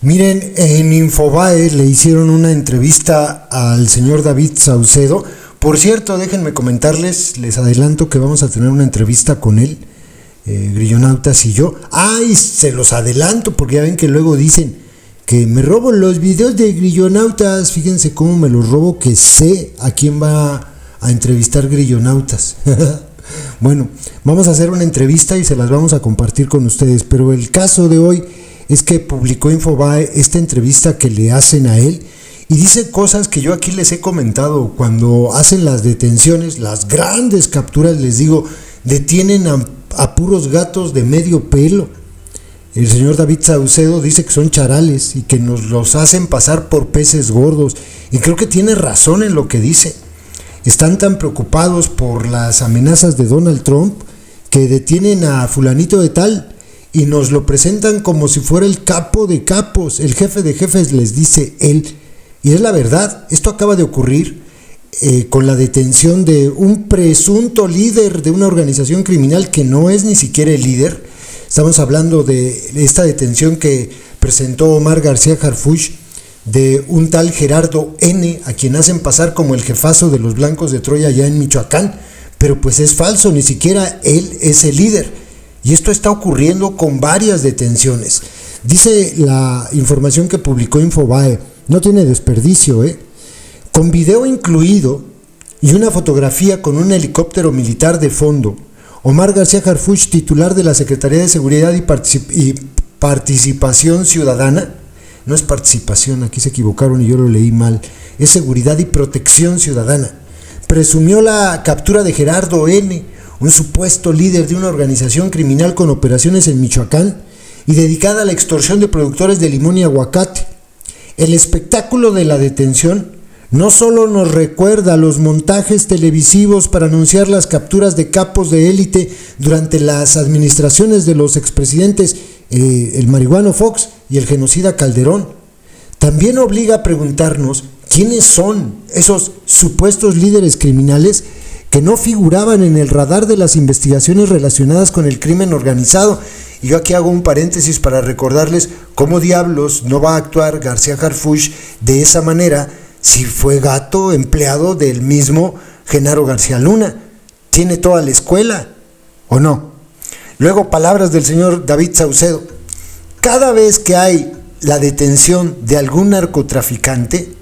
Miren, en Infobae le hicieron una entrevista al señor David Saucedo. Por cierto, déjenme comentarles, les adelanto que vamos a tener una entrevista con él, Grillonautas y yo. ¡Ay! Se los adelanto porque ya ven que luego dicen que me robo los videos de Grillonautas. Fíjense cómo me los robo, que sé a quién va a entrevistar Grillonautas. Bueno, vamos a hacer una entrevista y se las vamos a compartir con ustedes, pero el caso de hoy es que publicó Infobae esta entrevista que le hacen a él y dice cosas que yo aquí les he comentado. Cuando hacen las detenciones, las grandes capturas, les digo, detienen a puros gatos de medio pelo. El señor David Saucedo dice que son charales y que nos los hacen pasar por peces gordos, y creo que tiene razón en lo que dice. Están tan preocupados por las amenazas de Donald Trump que detienen a fulanito de tal y nos lo presentan como si fuera el capo de capos, el jefe de jefes, les dice él. Y es la verdad, esto acaba de ocurrir con la detención de un presunto líder de una organización criminal que no es ni siquiera el líder. Estamos hablando de esta detención que presentó Omar García Harfuch, de un tal Gerardo N., a quien hacen pasar como el jefazo de los Blancos de Troya allá en Michoacán, pero pues es falso, ni siquiera él es el líder. Y esto está ocurriendo con varias detenciones. Dice la información que publicó Infobae, no tiene desperdicio, con video incluido y una fotografía con un helicóptero militar de fondo. Omar García Harfuch, titular de la Secretaría de Seguridad y Participación Ciudadana, no es participación, aquí se equivocaron y yo lo leí mal, es Seguridad y Protección Ciudadana, presumió la captura de Gerardo N., un supuesto líder de una organización criminal con operaciones en Michoacán y dedicada a la extorsión de productores de limón y aguacate. El espectáculo de la detención no solo nos recuerda los montajes televisivos para anunciar las capturas de capos de élite durante las administraciones de los expresidentes el marihuano Fox y el genocida Calderón, también obliga a preguntarnos quiénes son esos supuestos líderes criminales que no figuraban en el radar de las investigaciones relacionadas con el crimen organizado. Y yo aquí hago un paréntesis para recordarles cómo diablos no va a actuar García Harfuch de esa manera si fue gato empleado del mismo Genaro García Luna. Tiene toda la escuela, ¿o no? Luego, palabras del señor David Saucedo. Cada vez que hay la detención de algún narcotraficante,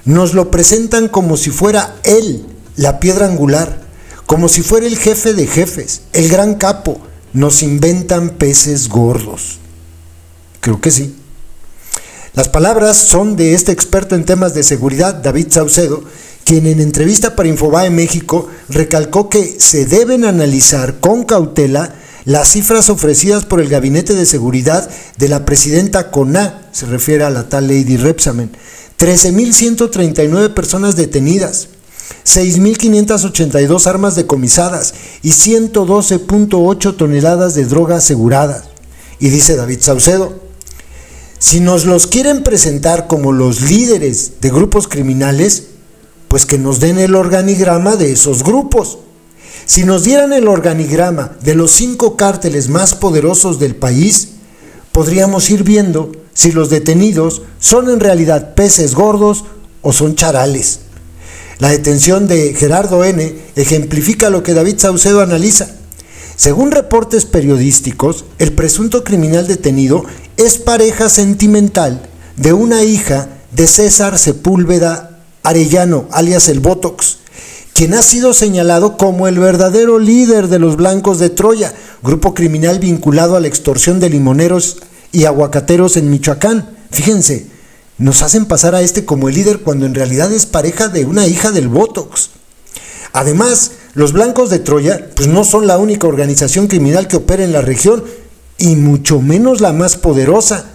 nos lo presentan como si fuera él la piedra angular, como si fuera el jefe de jefes, el gran capo. Nos inventan peces gordos. Creo que sí. Las palabras son de este experto en temas de seguridad, David Saucedo, quien en entrevista para Infobae México recalcó que se deben analizar con cautela las cifras ofrecidas por el Gabinete de Seguridad de la presidenta CONA, se refiere a la tal Lady Rebsamen, 13.139 personas detenidas, 6.582 armas decomisadas y 112.8 toneladas de droga aseguradas. Y dice David Saucedo, si nos los quieren presentar como los líderes de grupos criminales, pues que nos den el organigrama de esos grupos. Si nos dieran el organigrama de los 5 cárteles más poderosos del país, podríamos ir viendo si los detenidos son en realidad peces gordos o son charales. La detención de Gerardo N. ejemplifica lo que David Saucedo analiza. Según reportes periodísticos, el presunto criminal detenido es pareja sentimental de una hija de César Sepúlveda Arellano, alias el Botox, quien ha sido señalado como el verdadero líder de los Blancos de Troya, grupo criminal vinculado a la extorsión de limoneros y aguacateros en Michoacán. Fíjense, nos hacen pasar a este como el líder cuando en realidad es pareja de una hija del Botox. Además, los Blancos de Troya pues no son la única organización criminal que opera en la región, y mucho menos la más poderosa.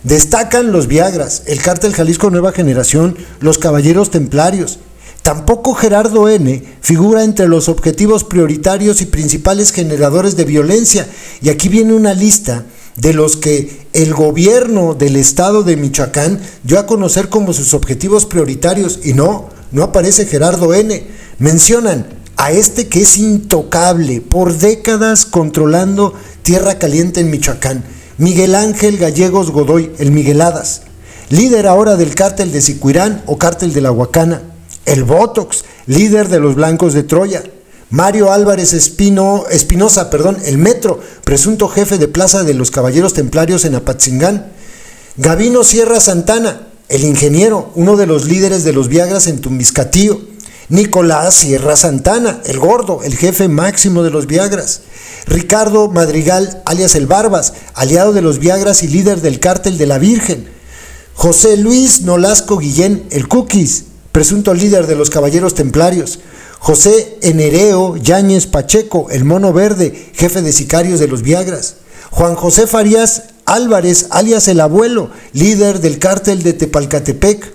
Destacan los Viagras, el Cártel Jalisco Nueva Generación, los Caballeros Templarios. Tampoco Gerardo N. figura entre los objetivos prioritarios y principales generadores de violencia. Y aquí viene una lista de los que el gobierno del estado de Michoacán dio a conocer como sus objetivos prioritarios. Y no aparece Gerardo N. Mencionan a este que es intocable, por décadas controlando tierra caliente en Michoacán, Miguel Ángel Gallegos Godoy, el Migueladas. líder ahora del cártel de Sicuirán o cártel de la Huacana. El Botox, líder de los Blancos de Troya. Mario Álvarez Espinosa, el Metro, presunto jefe de plaza de los Caballeros Templarios en Apatzingán. Gabino Sierra Santana, el ingeniero, uno de los líderes de los Viagras en Tumbiscatío. Nicolás Sierra Santana, el gordo, el jefe máximo de los Viagras. Ricardo Madrigal, alias el Barbas, aliado de los Viagras y líder del cártel de la Virgen. José Luis Nolasco Guillén, el Cookies, presunto líder de los Caballeros Templarios. José Enereo Yáñez Pacheco, el Mono Verde, jefe de sicarios de los Viagras. Juan José Farías Álvarez, alias el Abuelo, líder del cártel de Tepalcatepec.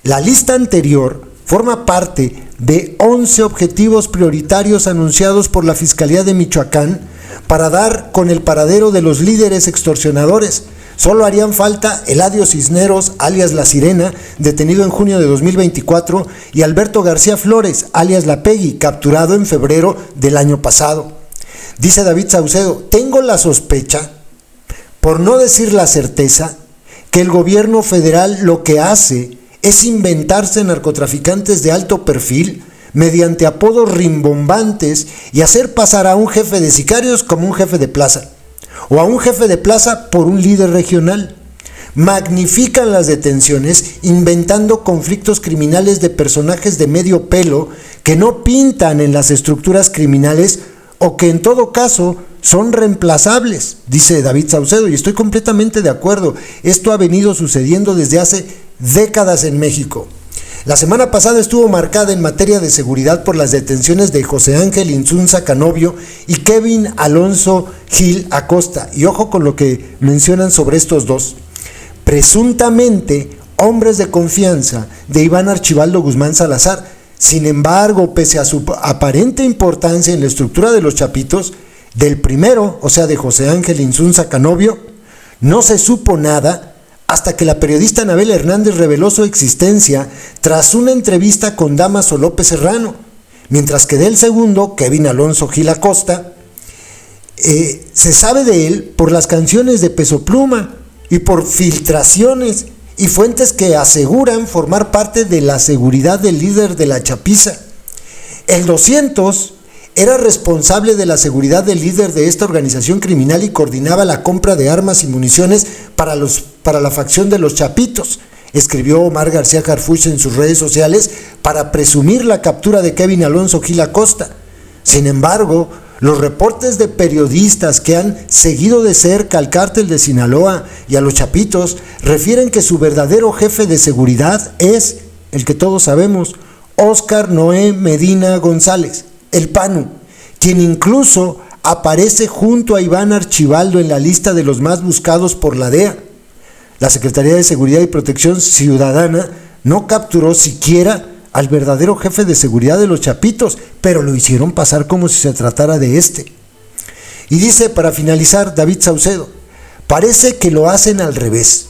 La lista anterior forma parte de 11 objetivos prioritarios anunciados por la Fiscalía de Michoacán para dar con el paradero de los líderes extorsionadores. Solo harían falta Eladio Cisneros, alias La Sirena, detenido en junio de 2024, y Alberto García Flores, alias La Peggy, capturado en febrero del año pasado. Dice David Saucedo: tengo la sospecha, por no decir la certeza, que el gobierno federal lo que hace es inventarse narcotraficantes de alto perfil mediante apodos rimbombantes y hacer pasar a un jefe de sicarios como un jefe de plaza, o a un jefe de plaza por un líder regional. Magnifican las detenciones inventando conflictos criminales de personajes de medio pelo que no pintan en las estructuras criminales o que en todo caso son reemplazables, dice David Saucedo, y estoy completamente de acuerdo. Esto ha venido sucediendo desde hace décadas en México. La semana pasada estuvo marcada en materia de seguridad por las detenciones de José Ángel Insunza Canovio y Kevin Alonso Gil Acosta. Y ojo con lo que mencionan sobre estos dos. Presuntamente hombres de confianza de Iván Archibaldo Guzmán Salazar. Sin embargo, pese a su aparente importancia en la estructura de los Chapitos, del primero, o sea de José Ángel Insunza Canovio, no se supo nada hasta que la periodista Anabel Hernández reveló su existencia tras una entrevista con Damaso López Serrano, mientras que del segundo, Kevin Alonso Gil Acosta, se sabe de él por las canciones de Peso Pluma y por filtraciones y fuentes que aseguran formar parte de la seguridad del líder de la chapiza. El 200 era responsable de la seguridad del líder de esta organización criminal y coordinaba la compra de armas y municiones para la facción de los Chapitos, escribió Omar García Harfuch en sus redes sociales para presumir la captura de Kevin Alonso Gil Acosta. Sin embargo, los reportes de periodistas que han seguido de cerca al cártel de Sinaloa y a los Chapitos refieren que su verdadero jefe de seguridad es, el que todos sabemos, Óscar Noé Medina González, el Panu, quien incluso aparece junto a Iván Archibaldo en la lista de los más buscados por la DEA. La Secretaría de Seguridad y Protección Ciudadana no capturó siquiera al verdadero jefe de seguridad de los Chapitos, pero lo hicieron pasar como si se tratara de este. Y dice, para finalizar, David Saucedo: parece que lo hacen al revés.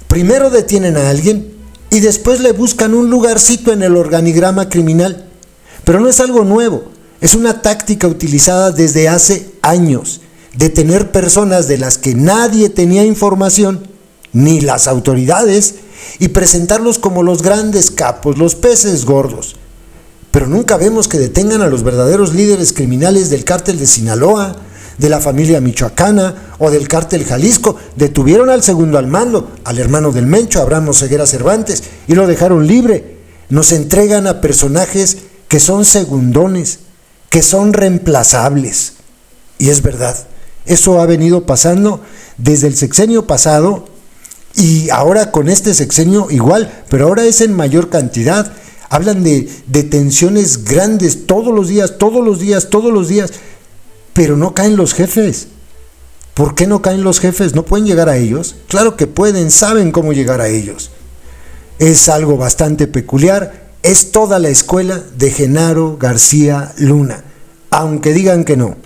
Primero detienen a alguien y después le buscan un lugarcito en el organigrama criminal. Pero no es algo nuevo, es una táctica utilizada desde hace años, detener personas de las que nadie tenía información, ni las autoridades, y presentarlos como los grandes capos, los peces gordos. Pero nunca vemos que detengan a los verdaderos líderes criminales del cártel de Sinaloa, de la familia michoacana o del cártel Jalisco. Detuvieron al segundo al mando, al hermano del Mencho, Abraham Oseguera Cervantes, y lo dejaron libre. Nos entregan a personajes que son segundones, que son reemplazables. Y es verdad, eso ha venido pasando desde el sexenio pasado y ahora con este sexenio igual, pero ahora es en mayor cantidad. Hablan de detenciones grandes todos los días, pero no caen los jefes. ¿Por qué no caen los jefes? ¿No pueden llegar a ellos? Claro que pueden, saben cómo llegar a ellos. Es algo bastante peculiar. Es toda la escuela de Genaro García Luna, aunque digan que no.